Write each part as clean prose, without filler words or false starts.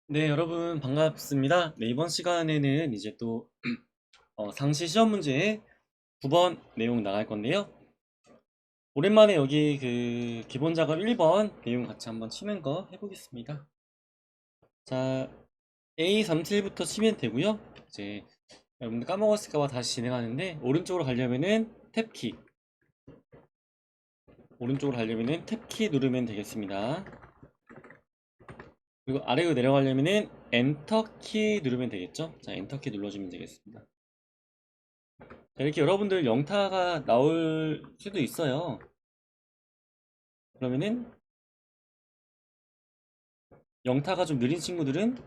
네, 여러분 반갑습니다. 네, 이번 시간에는 이제 또 상시 시험 문제 9번 내용 나갈 건데요. 오랜만에 여기 그 기본 작업 1번 내용 같이 한번 치는 거 해보겠습니다. 자, A37부터 치면 되고요. 이제 여러분들 까먹었을까봐 다시 진행하는데 오른쪽으로 가려면은 탭키 누르면 되겠습니다. 그리고 아래로 내려가려면은 엔터키 누르면 되겠죠. 자, 엔터키 눌러주면 되겠습니다. 자, 이렇게 여러분들 영타가 나올 수도 있어요. 그러면은 영타가 좀 느린 친구들은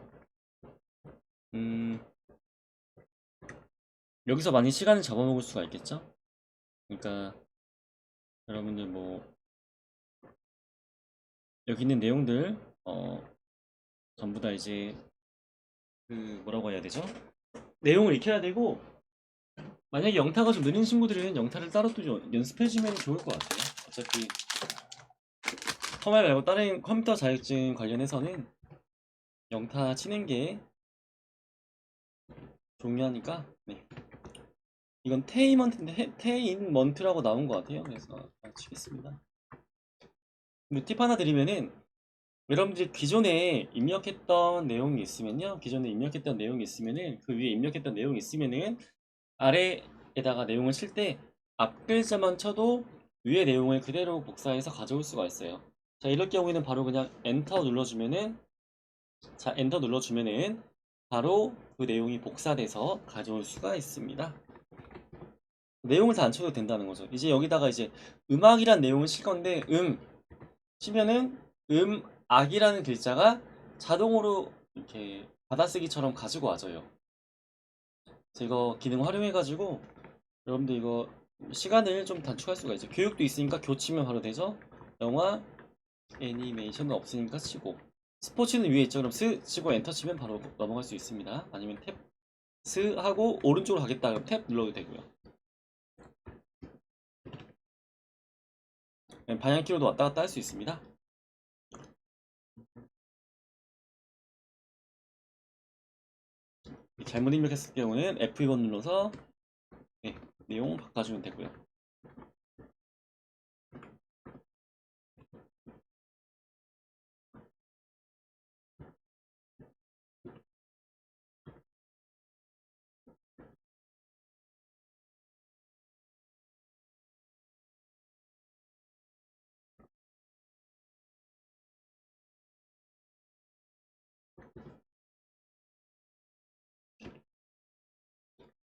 음, 여기서 많이 시간을 잡아먹을 수가 있겠죠. 그러니까 여러분들 뭐 여기 있는 내용들 전부 다 이제 그 뭐라고 해야 되죠? 내용을 익혀야 되고, 만약에 영타가 좀 느린 친구들은 영타를 따로 또 연습해주면 좋을 것 같아요. 어차피 컴활 말고 다른 컴퓨터 자격증 관련해서는 영타 치는 게 중요하니까. 네. 이건 테이먼트인데 테인먼트라고 나온 것 같아요. 그래서 치겠습니다. 근데 팁 하나 드리면은, 여러분들이 기존에 입력했던 내용이 있으면은 그 위에 입력했던 내용이 있으면은 아래에다가 내용을 칠 때 앞 글자만 쳐도 위에 내용을 그대로 복사해서 가져올 수가 있어요. 자, 이럴 경우에는 바로 그냥 엔터 눌러주면은 바로 그 내용이 복사돼서 가져올 수가 있습니다. 내용을 다 안 쳐도 된다는 거죠. 이제 여기다가 이제 음악이란 내용을 칠 건데, 치면은 악이라는 글자가 자동으로 이렇게 받아쓰기처럼 가지고 와져요. 그래서 이거 기능 활용해가지고 여러분들 이거 시간을 좀 단축할 수가 있어요. 교육도 있으니까 교치면 바로 되죠. 영화, 애니메이션은 없으니까 치고, 스포츠는 위에 있죠. 그럼 스 치고 엔터 치면 바로 넘어갈 수 있습니다. 아니면 탭 스 하고 오른쪽으로 가겠다 그럼 탭 눌러도 되고요. 방향키로도 왔다 갔다 할 수 있습니다. 잘못 입력했을 경우는 F2번 눌러서 네, 내용 바꿔주면 되고요.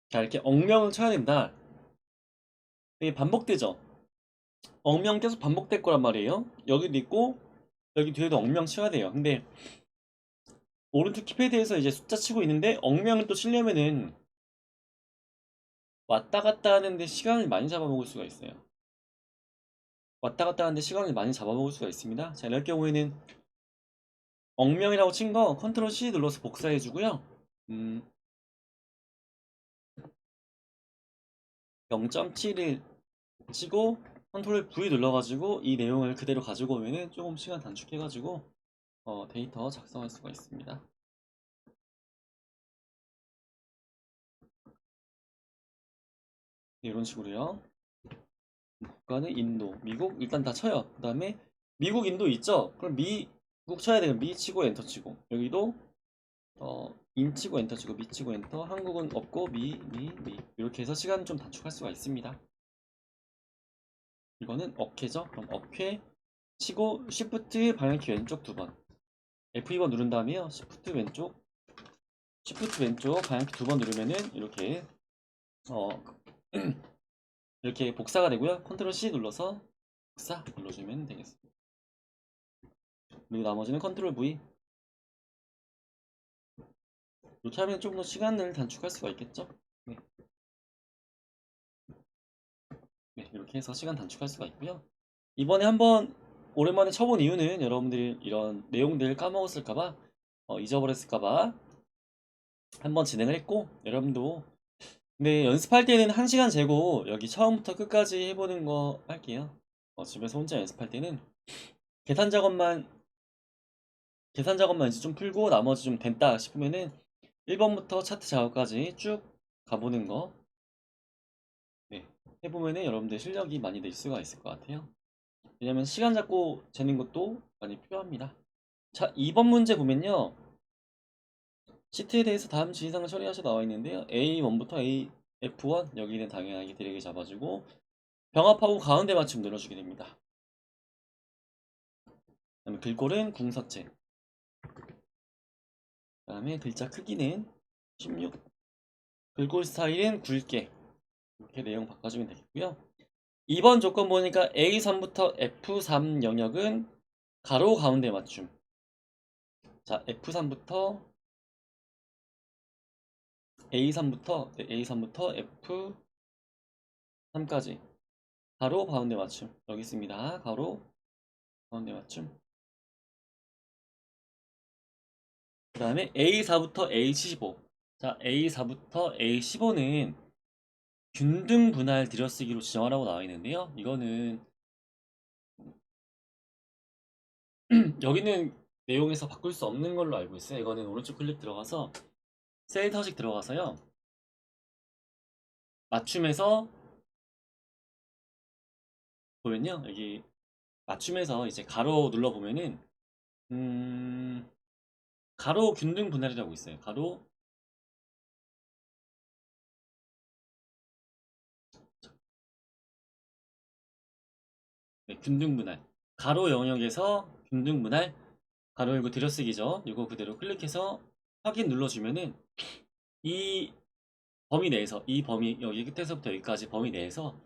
자, 이렇게 억명을 쳐야 된다. 이게 반복되죠? 억명 계속 반복될 거란 말이에요. 여기도 있고 여기 뒤에도 억명 쳐야 돼요. 근데 오른쪽 키패드에서 이제 숫자 치고 있는데 억명을 또 치려면은 왔다 갔다 하는데 시간을 많이 잡아먹을 수가 있어요. 왔다 갔다 하는데 시간을 많이 잡아먹을 수가 있습니다. 자, 이럴 경우에는 억명이라고 친 거 컨트롤 C 눌러서 복사해 주고요. 0.7을 치고 컨트롤 V 눌러가지고 이 내용을 그대로 가지고 오면은 조금 시간 단축해가지고 데이터 작성할 수가 있습니다. 네, 이런 식으로요. 국가는 인도, 미국 일단 다 쳐요. 그 다음에 미국, 인도 있죠? 그럼 미국 쳐야 돼요. 미 치고 엔터 치고, 여기도 인 치고 엔터 치고, 미 치고 엔터. 한국은 없고 미 이렇게 해서 시간 좀 단축할 수가 있습니다. 이거는 어케죠? 그럼 어케 치고 쉬프트 방향키 왼쪽 2번, F2번 누른 다음에요. 쉬프트 왼쪽 방향키 2번 누르면은 이렇게 어 이렇게 복사가 되고요. 컨트롤 C 눌러서 복사 눌러주면 되겠습니다. 그리고 나머지는 컨트롤 V. 이렇게 하면 조금 더 시간을 단축할 수가 있겠죠. 네. 네, 이렇게 해서 시간 단축할 수가 있고요. 이번에 한번 오랜만에 쳐본 이유는 여러분들이 이런 내용들 까먹었을까봐, 잊어버렸을까봐 한번 진행을 했고, 여러분도 근데 연습할 때는 1시간 재고 여기 처음부터 끝까지 해보는 거 할게요. 집에서 혼자 연습할 때는 계산 작업만 계산 작업만 이제 좀 풀고 나머지 좀 된다 싶으면은 1번부터 차트 작업까지 쭉 가보는 거, 네, 해보면은 여러분들 실력이 많이 늘 수가 있을 것 같아요. 왜냐면 시간 잡고 재는 것도 많이 필요합니다. 자, 2번 문제 보면요. 시트에 대해서 다음 지시사항을 처리하셔 나와 있는데요. A1부터 F1 여기는 당연하게 드래그 잡아주고 병합하고 가운데 맞춤 눌러주게 됩니다. 그다음에 글꼴은 궁서체. 그다음에 글자 크기는 16. 글꼴 스타일은 굵게. 이렇게 내용 바꿔주면 되겠고요. 2번 조건 보니까 A3부터 F3 영역은 가로 가운데 맞춤. 자, F3부터 A3부터 F3까지 가로 가운데 맞춤. 여기 있습니다. 가로 가운데 맞춤. 그 다음에 A4부터 A75. 자, A4부터 A15는 균등 분할 들여쓰기로 지정하라고 나와 있는데요. 이거는 여기는 내용에서 바꿀 수 없는 걸로 알고 있어요. 이거는 오른쪽 클릭 들어가서 셀 서식 들어가서요. 맞춤에서 보면요. 여기 맞춤에서 이제 가로 눌러 보면은 가로 균등 분할이라고 있어요. 가로 네, 균등 분할. 가로 영역에서 균등 분할. 가로 열고 들여쓰기죠. 이거 그대로 클릭해서 확인 눌러주면은 이 범위 내에서 이 범위 여기 끝에서부터 여기까지 범위 내에서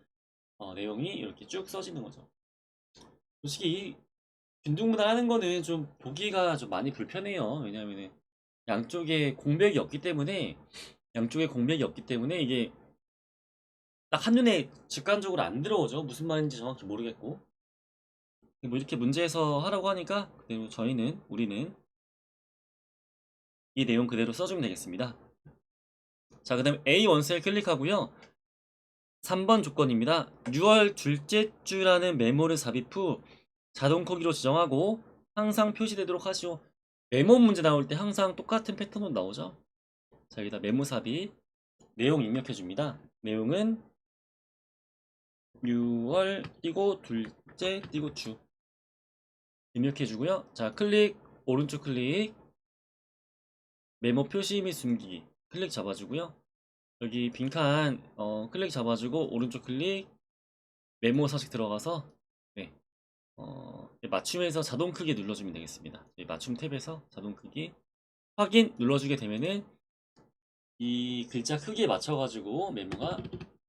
내용이 이렇게 쭉 써지는 거죠. 솔직히 이 균등분할 하는 거는 좀 보기가 좀 많이 불편해요. 왜냐하면 양쪽에 공백이 없기 때문에 이게 딱 한눈에 직관적으로 안 들어오죠. 무슨 말인지 정확히 모르겠고 뭐 이렇게 문제에서 하라고 하니까 그대로 우리는 이 내용 그대로 써주면 되겠습니다. 자, 그 다음에 A1 셀 클릭하고요. 3번 조건입니다. 6월 둘째 주라는 메모를 삽입 후 자동 크기로 지정하고 항상 표시되도록 하시오. 메모 문제 나올 때 항상 똑같은 패턴으로 나오죠. 자, 여기다 메모 삽입 내용 입력해 줍니다. 내용은 6월 띄고 둘째 띄고 주 입력해 주고요. 자, 오른쪽 클릭 메모 표시 및 숨기기 클릭 잡아주고요. 여기 빈칸 클릭 잡아주고 오른쪽 클릭 메모 서식 들어가서 네, 맞춤에서 자동 크기 눌러주면 되겠습니다. 맞춤 탭에서 자동 크기 확인 눌러주게 되면은 이 글자 크기에 맞춰가지고 메모가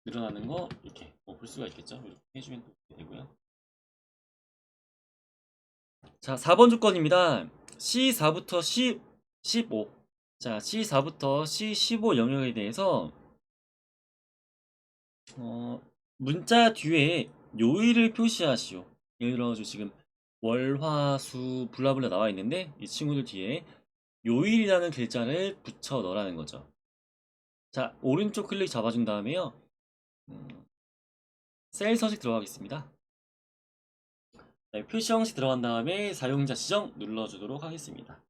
늘어나는 거 이렇게 볼 수가 있겠죠. 이렇게 해주면 되고요. 자, 4번 조건입니다. C4부터 C15. 자, C4부터 C15 영역에 대해서 문자 뒤에 요일을 표시하시오. 예를 들어서 지금 월, 화, 수, 블라블라 나와 있는데 이 친구들 뒤에 요일이라는 글자를 붙여 넣으라는 거죠. 자, 오른쪽 클릭 잡아준 다음에요. 셀 서식 들어가겠습니다. 네, 표시 형식 들어간 다음에 사용자 지정 눌러주도록 하겠습니다.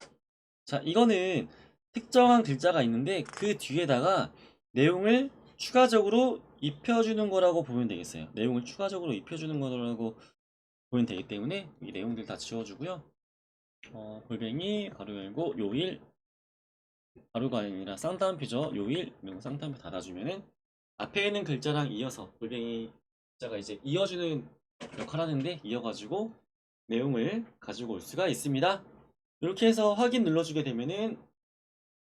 자, 이거는 특정한 글자가 있는데 그 뒤에다가 내용을 추가적으로 입혀주는 거라고 보면 되겠어요. 내용을 추가적으로 입혀주는 거라고 보면 되기 때문에 이 내용들 다 지워주고요. 골뱅이 가로 열고 요일 가로가 아니라 쌍따옴표죠. 요일 이런 거 쌍따옴표 닫아주면은 앞에 있는 글자랑 이어서 골뱅이 글자가 이제 이어주는 역할을 하는데 이어가지고 내용을 가지고 올 수가 있습니다. 이렇게 해서 확인 눌러주게 되면은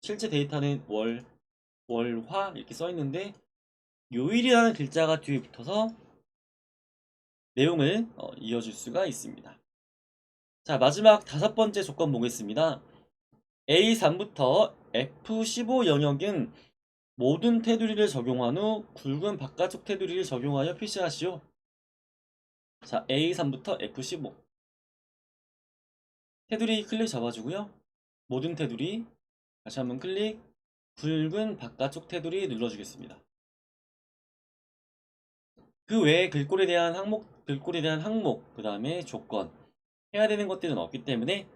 실제 데이터는 월, 화 이렇게 써 있는데 요일이라는 글자가 뒤에 붙어서 내용을 이어줄 수가 있습니다. 자, 마지막 5번째 조건 보겠습니다. A3부터 F15 영역은 모든 테두리를 적용한 후 굵은 바깥쪽 테두리를 적용하여 표시하시오. 자, A3부터 F15 테두리 클릭 잡아주고요. 모든 테두리 다시 한번 클릭 굵은 바깥쪽 테두리 눌러주겠습니다. 그 외에 글꼴에 대한 항목, 그 다음에 조건 해야 되는 것들은 없기 때문에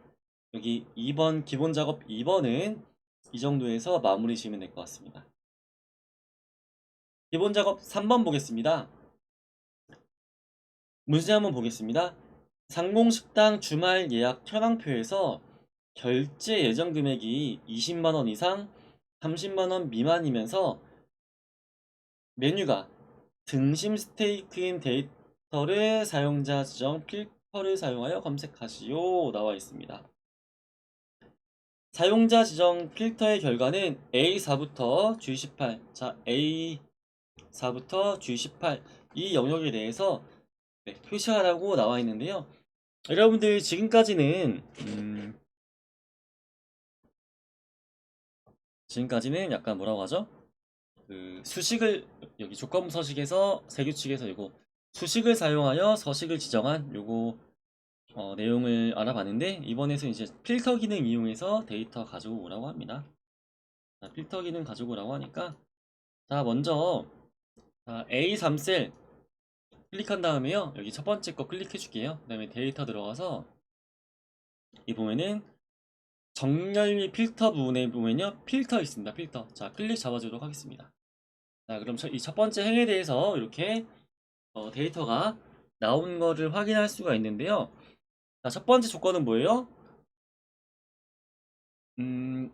여기 2번 기본 작업 2번은 이 정도에서 마무리 지으면 될 것 같습니다. 기본 작업 3번 보겠습니다. 문제 한번 보겠습니다. 상공식당 주말 예약 현황표에서 결제 예정 금액이 20만원 이상 30만원 미만이면서 메뉴가 등심 스테이크인 데이터를 사용자 지정 필터를 사용하여 검색하시오 나와 있습니다. 사용자 지정 필터의 결과는 A4부터 G18, 자 A4부터 G18 이 영역에 대해서 표시하라고 나와 있는데요. 여러분들 지금까지는 약간 뭐라고 하죠? 그 수식을 여기 조건 서식에서 세규칙에서 이거 수식을 사용하여 서식을 지정한 요거 내용을 알아봤는데 이번에서 이제 필터 기능 이용해서 데이터 가지고 오라고 합니다. 자, 필터 기능 가지고 오라고 하니까 자 먼저 A3셀 클릭한 다음에요. 여기 첫 번째 거 클릭해 줄게요. 그 다음에 데이터 들어가서 이 보면은 정렬 및 필터 부분에 보면요. 필터 있습니다. 필터. 자, 클릭 잡아주도록 하겠습니다. 자, 그럼 이 첫 번째 행에 대해서 이렇게 데이터가 나온 거를 확인할 수가 있는데요. 자, 첫 번째 조건은 뭐예요? 음,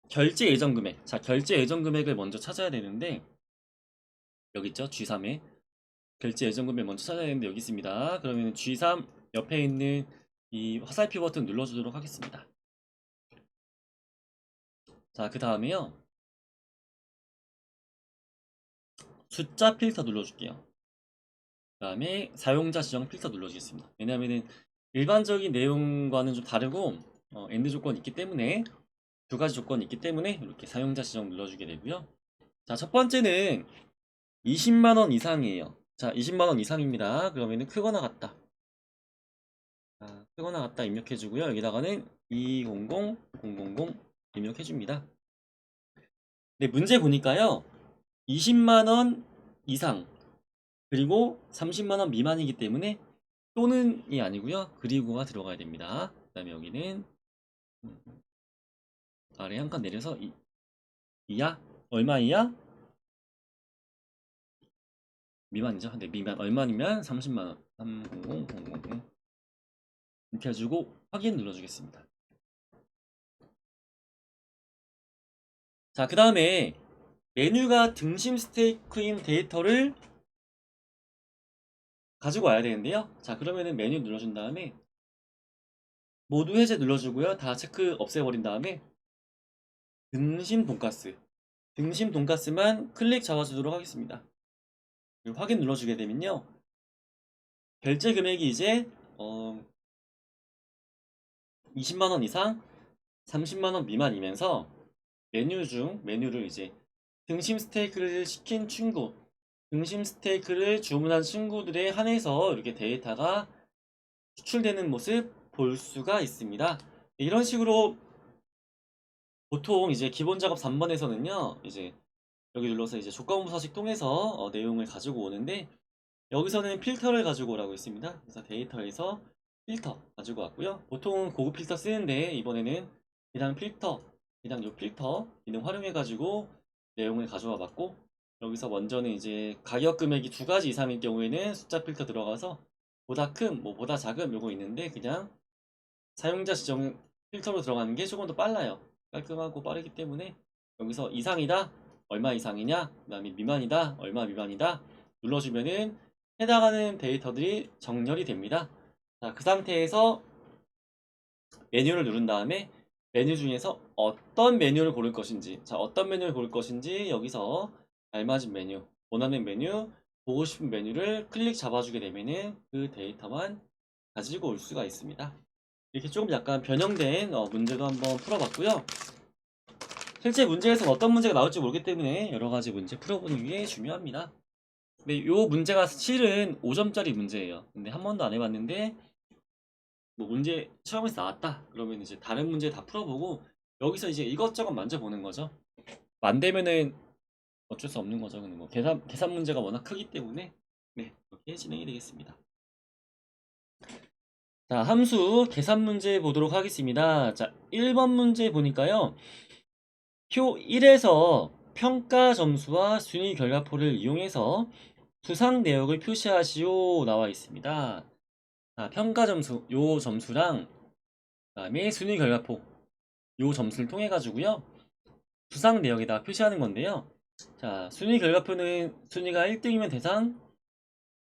결제 예정 금액. 자, 결제 예정 금액을 먼저 찾아야 되는데 여기 있죠? G3에 결제 예정 금액 먼저 찾아야 되는데 여기 있습니다. 그러면 G3 옆에 있는 이 화살표 버튼 눌러주도록 하겠습니다. 자, 그 다음에요. 숫자 필터 눌러줄게요. 그 다음에 사용자 지정 필터 눌러주겠습니다. 왜냐하면 일반적인 내용과는 좀 다르고 엔드 조건이 있기 때문에 두 가지 조건이 있기 때문에 이렇게 사용자 지정 눌러주게 되고요. 자, 첫 번째는 20만원 이상이에요. 자, 20만원 이상입니다. 그러면은 크거나 같다. 자, 크거나 같다 입력해주고요. 여기다가는 200 000 입력해줍니다. 네, 문제 보니까요. 20만원 이상 그리고 30만원 미만이기 때문에 또는이 아니고요. 그리고가 들어가야 됩니다. 그 다음에 여기는 아래 한 칸 내려서 이하? 얼마 이하? 미만이죠. 근데 미만 얼마이면 30만원 300000 이렇게 해주고 확인 눌러주겠습니다. 자, 그 다음에 메뉴가 등심 스테이크인 데이터를 가지고 와야 되는데요. 자, 그러면은 메뉴 눌러준 다음에 모두 해제 눌러주고요. 다 체크 없애버린 다음에 등심 돈가스 등심 돈가스만 클릭 잡아주도록 하겠습니다. 그리고 확인 눌러주게 되면요. 결제 금액이 이제 20만원 이상 30만원 미만이면서 메뉴를 이제 등심 스테이크를 시킨 친구 등심 스테이크를 주문한 친구들에 한해서 이렇게 데이터가 추출되는 모습 볼 수가 있습니다. 이런 식으로 보통 이제 기본 작업 3번에서는요, 이제 여기 눌러서 이제 조건부 서식 통해서 내용을 가지고 오는데 여기서는 필터를 가지고 오라고 했습니다. 그래서 데이터에서 필터 가지고 왔고요. 보통은 고급 필터 쓰는데 이번에는 그냥 요 필터 기능 활용해 가지고 내용을 가져와 봤고 여기서 먼저는 이제 가격 금액이 두 가지 이상일 경우에는 숫자 필터 들어가서 보다 큰, 뭐 보다 작은 요거 있는데 그냥 사용자 지정 필터로 들어가는 게 조금 더 빨라요. 깔끔하고 빠르기 때문에 여기서 이상이다, 얼마 이상이냐, 그 다음에 미만이다, 얼마 미만이다 눌러주면은 해당하는 데이터들이 정렬이 됩니다. 자, 그 상태에서 메뉴를 누른 다음에 메뉴 중에서 어떤 메뉴를 고를 것인지, 자, 어떤 메뉴를 고를 것인지 여기서 알맞은 메뉴, 원하는 메뉴, 보고 싶은 메뉴를 클릭 잡아주게 되면은 그 데이터만 가지고 올 수가 있습니다. 이렇게 조금 약간 변형된 문제도 한번 풀어봤고요. 실제 문제에서는 어떤 문제가 나올지 모르기 때문에 여러 가지 문제 풀어보는 게 중요합니다. 근데 이 문제가 실은 5점짜리 문제예요. 근데 한 번도 안 해봤는데 뭐 문제 시험에서 나왔다 그러면 이제 다른 문제 다 풀어보고 여기서 이제 이것저것 만져보는 거죠. 안 되면은 어쩔 수 없는 거죠. 근데 뭐 계산 문제가 워낙 크기 때문에 네, 그렇게 진행이 되겠습니다. 자, 함수 계산 문제 보도록 하겠습니다. 자, 1번 문제 보니까요. 표 1에서 평가 점수와 순위 결과표를 이용해서 수상 내역을 표시하시오 나와 있습니다. 자, 평가 점수, 요 점수랑 그다음에 순위 결과표, 요 점수를 통해 가지고요. 수상 내역에다 표시하는 건데요. 자, 순위 결과표는 순위가 1등이면 대상,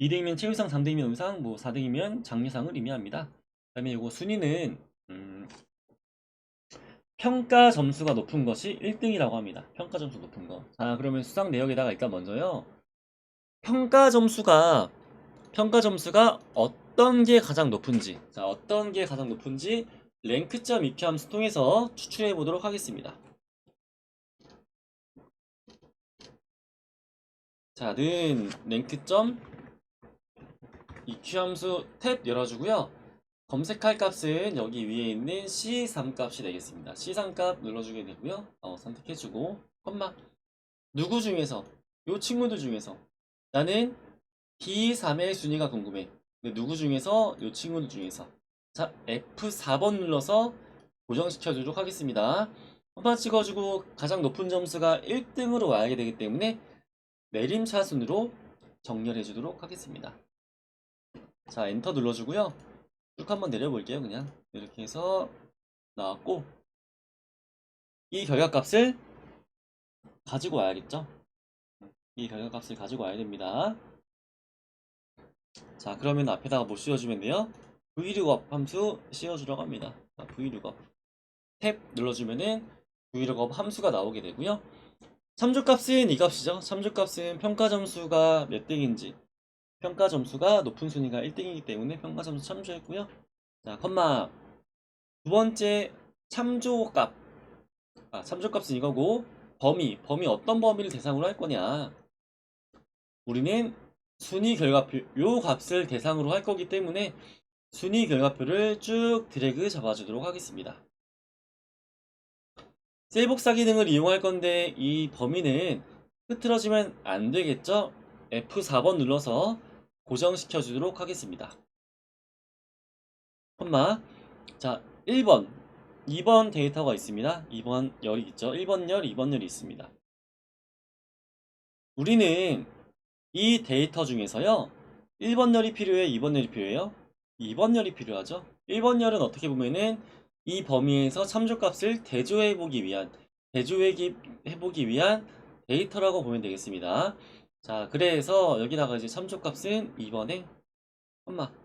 2등이면 최우상, 3등이면 우상, 뭐 4등이면 장려상을 의미합니다. 그다음에 요거 순위는 평가 점수가 높은 것이 1등이라고 합니다. 평가 점수 높은 거. 자, 그러면 수상 내역에다가 일단 먼저요. 평가 점수가 어떤 게 가장 높은지, 자, 어떤 게 가장 높은지 랭크점 EQ 함수 통해서 추출해 보도록 하겠습니다. 자, 는 랭크점 EQ 함수 탭 열어주고요. 검색할 값은 여기 위에 있는 C3 값이 되겠습니다. C3 값 눌러주게 되고요. 선택해주고, 컴마. 누구 중에서, 요 친구들 중에서 나는 B3의 순위가 궁금해. 근데 누구 중에서, 요 친구들 중에서. 자, F4번 눌러서 고정시켜주도록 하겠습니다. 컴마 찍어주고 가장 높은 점수가 1등으로 와야 되기 때문에 내림차순으로 정렬해 주도록 하겠습니다. 자, 엔터 눌러주고요. 쭉 한번 내려볼게요. 그냥 이렇게 해서 나왔고, 이 결과값을 가지고 와야겠죠. 이 결과값을 가지고 와야 됩니다. 자, 그러면 앞에다가 뭐 씌워주면 돼요? vlookup 함수 씌워주려고 합니다. 자, vlookup 탭 눌러주면은 vlookup 함수가 나오게 되고요. 참조값은 이 값이죠. 참조값은 평가 점수가 몇 등인지, 평가 점수가 높은 순위가 1등이기 때문에 평가 점수 참조했고요. 자, 컴마. 두 번째 참조값. 참조값은 이거고, 범위 어떤 범위를 대상으로 할 거냐. 우리는 순위 결과표, 요 값을 대상으로 할 거기 때문에 순위 결과표를 쭉 드래그 잡아주도록 하겠습니다. 셀 복사 기능을 이용할 건데 이 범위는 흐트러지면 안 되겠죠? F4번 눌러서 고정시켜 주도록 하겠습니다. 콤마. 자, 1번, 2번 데이터가 있습니다. 2번 열이 있죠. 1번 열, 2번 열이 있습니다. 우리는 이 데이터 중에서요. 1번 열이 필요해, 2번 열이 필요해요? 2번 열이 필요하죠. 1번 열은 어떻게 보면은 이 범위에서 참조값을 대조해보기 위한 데이터라고 보면 되겠습니다. 자, 그래서 여기다가 이제 참조값은 2번에 콤마. 그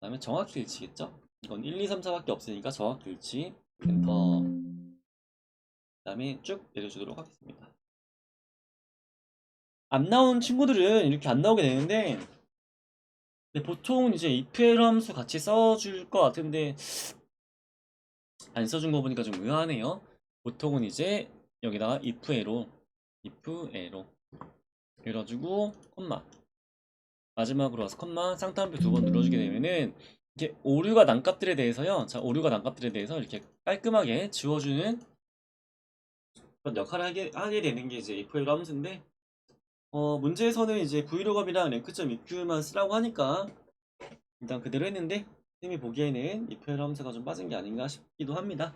다음에 정확히 일치겠죠? 이건 1, 2, 3, 4밖에 없으니까 정확히 일치. 엔터. 그 다음에 쭉 내려주도록 하겠습니다. 안 나온 친구들은 이렇게 안 나오게 되는데, 보통 이제 if 함수 같이 써줄 것 같은데 안 써준 거 보니까 좀 의아하네요. 보통은 이제 여기다가 if arrow 이래가지고 콤마 마지막으로 와서 콤마 쌍따옴표 2번 눌러주게 되면은 이렇게 오류가 난 값들에 대해서요. 자, 오류가 난 값들에 대해서 이렇게 깔끔하게 지워주는 그런 역할을 하게 되는 게 이제 if arrow 함수인데, 문제에서는 이제 vlookup이랑 랭크점 EQ만 쓰라고 하니까 일단 그대로 했는데, 쌤이 보기에는 if arrow 함수가 좀 빠진 게 아닌가 싶기도 합니다.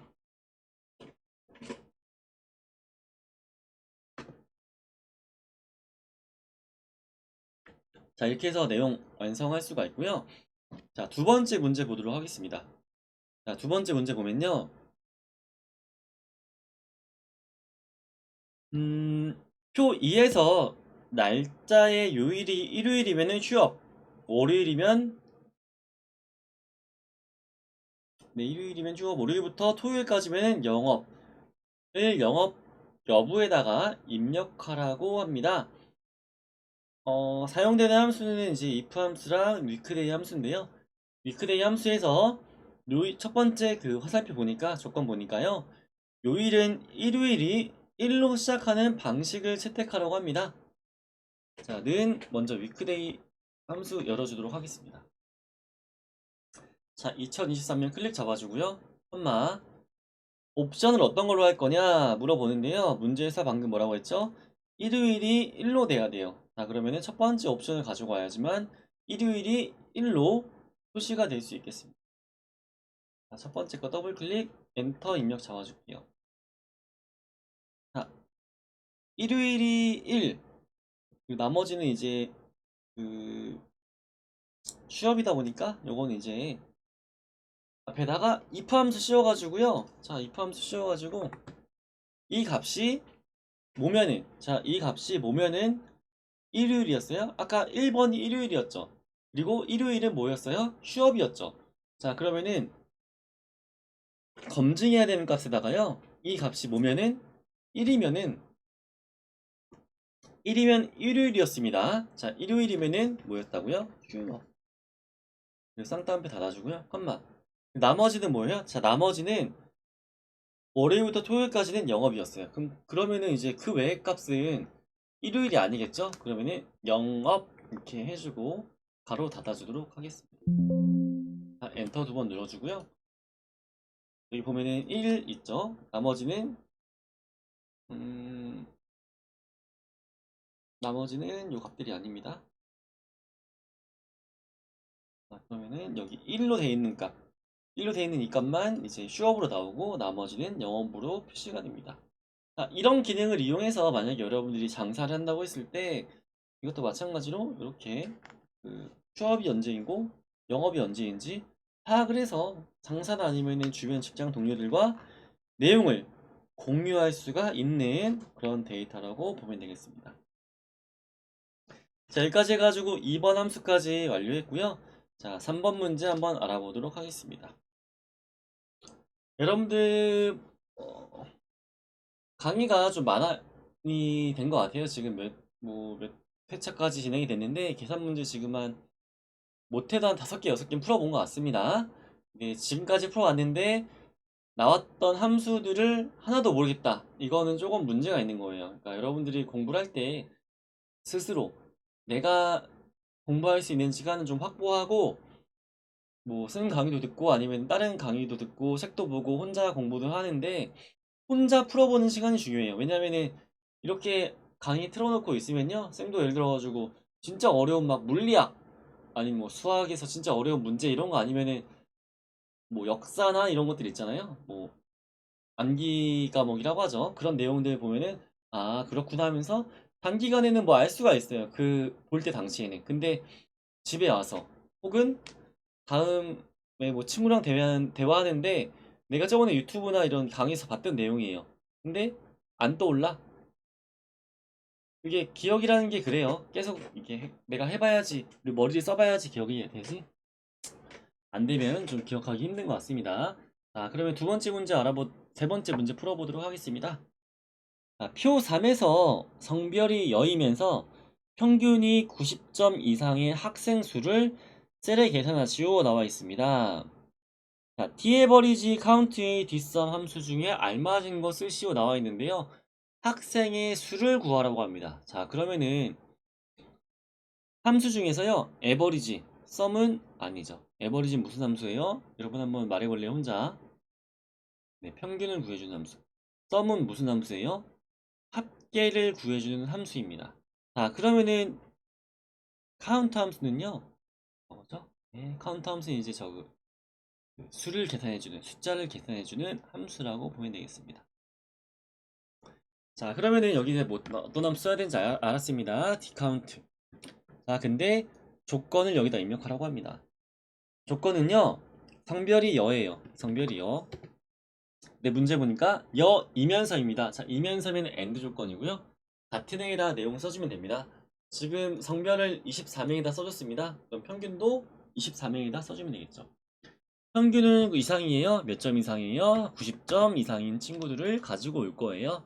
자, 이렇게 해서 내용 완성할 수가 있고요. 자, 두 번째 문제 보도록 하겠습니다. 자, 두 번째 문제 보면요. 표 2에서 날짜의 요일이 일요일이면 휴업, 월요일이면 일요일이면 휴업, 월요일부터 토요일까지면 영업을 영업 여부에다가 입력하라고 합니다. 사용되는 함수는 이제 if 함수랑 weekday 함수인데요. weekday 함수에서 첫 번째 그 화살표 보니까 조건 보니까요. 요일은 일요일이 1로 시작하는 방식을 채택하라고 합니다. 자, 는 먼저 weekday 함수 열어주도록 하겠습니다. 자, 2023년 클릭 잡아주고요. 콤마. 옵션을 어떤 걸로 할 거냐 물어보는데요. 문제에서 방금 뭐라고 했죠? 일요일이 1로 돼야 돼요. 자, 그러면은 첫 번째 옵션을 가지고 와야지만 일요일이 1로 표시가 될 수 있겠습니다. 자, 첫 번째 거 더블 클릭, 엔터 입력 잡아줄게요. 자, 일요일이 1, 그리고 나머지는 이제 그 취업이다 보니까 요거는 이제 앞에다가 if 함수 씌워가지고요. 자, if 함수 씌워가지고 이 값이 뭐면은, 자, 이 값이 뭐면은 일요일이었어요. 아까 1번이 일요일이었죠. 그리고 일요일은 뭐였어요? 휴업이었죠. 자, 그러면은 검증해야 되는 값에다가요. 이 값이 뭐면은 1이면은 1이면 일요일이었습니다. 자, 일요일이면은 뭐였다고요? 휴업. 그래서 쌍따옴표 닫아주고요. 컴마. 나머지는 뭐예요? 자, 나머지는 월요일부터 토요일까지는 영업이었어요. 그러면은 이제 그 외의 값은 일요일이 아니겠죠? 그러면은 영업 이렇게 해주고 가로 닫아주도록 하겠습니다. 자, 엔터 두 번 눌러주고요. 여기 보면은 1 있죠? 음, 나머지는 요 값들이 아닙니다. 자, 그러면은 여기 1로 돼 있는 값, 1로 돼 있는 이 값만 이제 휴업으로 나오고 나머지는 영업으로 표시가 됩니다. 자, 이런 기능을 이용해서 만약에 여러분들이 장사를 한다고 했을 때 이것도 마찬가지로 이렇게 그 휴업이 언제이고 영업이 언제인지 파악을 해서 장사나 아니면은 주변 직장 동료들과 내용을 공유할 수가 있는 그런 데이터라고 보면 되겠습니다. 자, 여기까지 해가지고 2번 함수까지 완료했고요. 자, 3번 문제 한번 알아보도록 하겠습니다. 여러분들 강의가 좀 많이 된 것 같아요. 지금 몇 회차까지 진행이 됐는데 계산 문제 지금 한 못해도 한 5개, 6개 풀어본 것 같습니다. 네, 지금까지 풀어왔는데 나왔던 함수들을 하나도 모르겠다. 이거는 조금 문제가 있는 거예요. 그러니까 여러분들이 공부를 할 때 스스로 내가 공부할 수 있는 시간은 좀 확보하고 뭐 쓰는 강의도 듣고 아니면 다른 강의도 듣고 책도 보고 혼자 공부도 하는데 혼자 풀어보는 시간이 중요해요. 왜냐면은 이렇게 강의 틀어놓고 있으면요. 쌤도 예를 들어가지고 진짜 어려운 막 물리학 아니면 뭐 수학에서 진짜 어려운 문제 이런 거 아니면은 뭐 역사나 이런 것들 있잖아요. 뭐 암기 과목이라고 하죠. 그런 내용들 보면은 아 그렇구나 하면서 단기간에는 뭐 알 수가 있어요. 그 볼 때 당시에는. 근데 집에 와서 혹은 다음에 뭐 친구랑 대화하는데 내가 저번에 유튜브나 이런 강의에서 봤던 내용이에요. 근데 안 떠올라? 그게 기억이라는 게 그래요. 계속 이게 내가 해봐야지, 그리고 머리를 써봐야지 기억이 되지. 안 되면 좀 기억하기 힘든 것 같습니다. 자, 그러면 세 번째 문제 풀어보도록 하겠습니다. 자, 표 3에서 성별이 여이면서 평균이 90점 이상의 학생 수를 셀에 계산하시오 나와 있습니다. 자, t에버리지 카운트의 뒷선 함수 중에 알맞은 것을 씌워 나와 있는데요. 학생의 수를 구하라고 합니다. 자, 그러면은 함수 중에서요. 에버리지, 썸은 아니죠. 에버리지 무슨 함수예요? 여러분 한번 말해볼래요, 혼자? 네, 평균을 구해주는 함수. 썸은 무슨 함수예요? 합계를 구해주는 함수입니다. 자, 그러면은 카운트 함수는요. 뭐죠? 네, 카운트 함수는 이제 수를 계산해주는, 숫자를 계산해주는 함수라고 보면 되겠습니다. 자, 그러면은 여기서 뭐 어떤 함수 써야 되는지 알았습니다. 디카운트. 자, 근데 조건을 여기다 입력하라고 합니다. 조건은요. 성별이 여예요. 성별이 여. 근데 문제 보니까 여이면서입니다. 자, 이면서면 AND 조건이고요. 같은 행에다 내용 써주면 됩니다. 지금 성별을 24명에다 써줬습니다. 그럼 평균도 24명에다 써주면 되겠죠. 평균은 이상이에요. 몇 점 이상이에요? 90점 이상인 친구들을 가지고 올 거예요.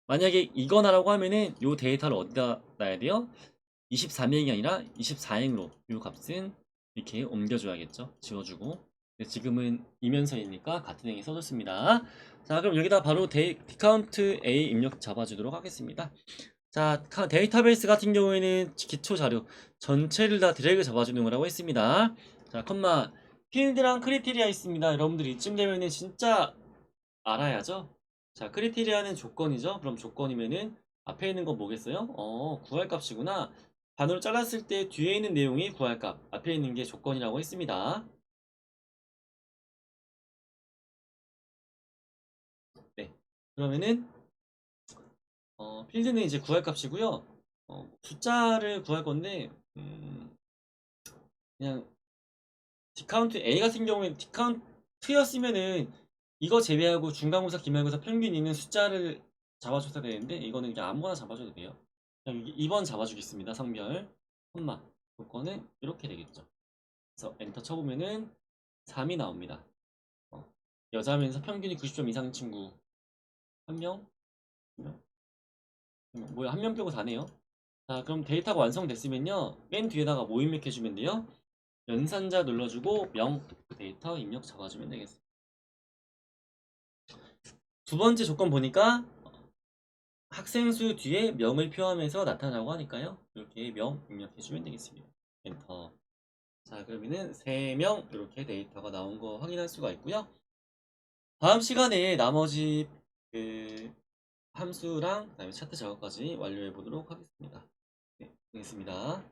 만약에 이거나라고 하면은 요 데이터를 어디다 놔야 돼요? 24명이 아니라 24행으로 요 값은 이렇게 옮겨줘야겠죠. 지워주고. 지금은 이면서이니까 같은 행이 써줬습니다. 자, 그럼 여기다 바로 디카운트 A 입력 잡아주도록 하겠습니다. 자, 데이터베이스 같은 경우에는 기초 자료 전체를 다 드래그 잡아주는 거라고 했습니다. 자, 컴마 필드랑 크리테리아 있습니다. 여러분들이 이쯤 되면은 진짜 알아야죠. 자, 크리테리아는 조건이죠. 그럼 조건이면은 앞에 있는 거 뭐겠어요? 구할 값이구나. 반으로 잘랐을 때 뒤에 있는 내용이 구할 값, 앞에 있는 게 조건이라고 했습니다. 그러면은 필드는 이제 구할 값이고요. 숫자를 구할 건데 그냥 디카운트 A 같은 경우에 디카운트였으면은 이거 제외하고 중간고사, 기말고사 평균 있는 숫자를 잡아줘야 되는데 이거는 그냥 아무거나 잡아줘도 돼요. 그냥 2번 잡아주겠습니다. 성별, 콤마. 요거는 이렇게 되겠죠. 그래서 엔터 쳐보면은 3이 나옵니다. 여자면서 평균이 90점 이상인 친구 한 명, 한 명, 뭐야 한 명 빼고 다네요. 자, 그럼 데이터가 완성됐으면요 맨 뒤에다가 뭐 입력해주면 돼요? 연산자 눌러주고 그 데이터 입력 잡아주면 되겠습니다. 두 번째 조건 보니까 학생 수 뒤에 명을 표함해서 나타나고 하니까요. 이렇게 명 입력해주면 되겠습니다. 엔터. 자, 그러면은 3명 이렇게 데이터가 나온 거 확인할 수가 있고요. 다음 시간에 나머지 그 함수랑 그다음에 차트 작업까지 완료해 보도록 하겠습니다. 네, 알겠습니다.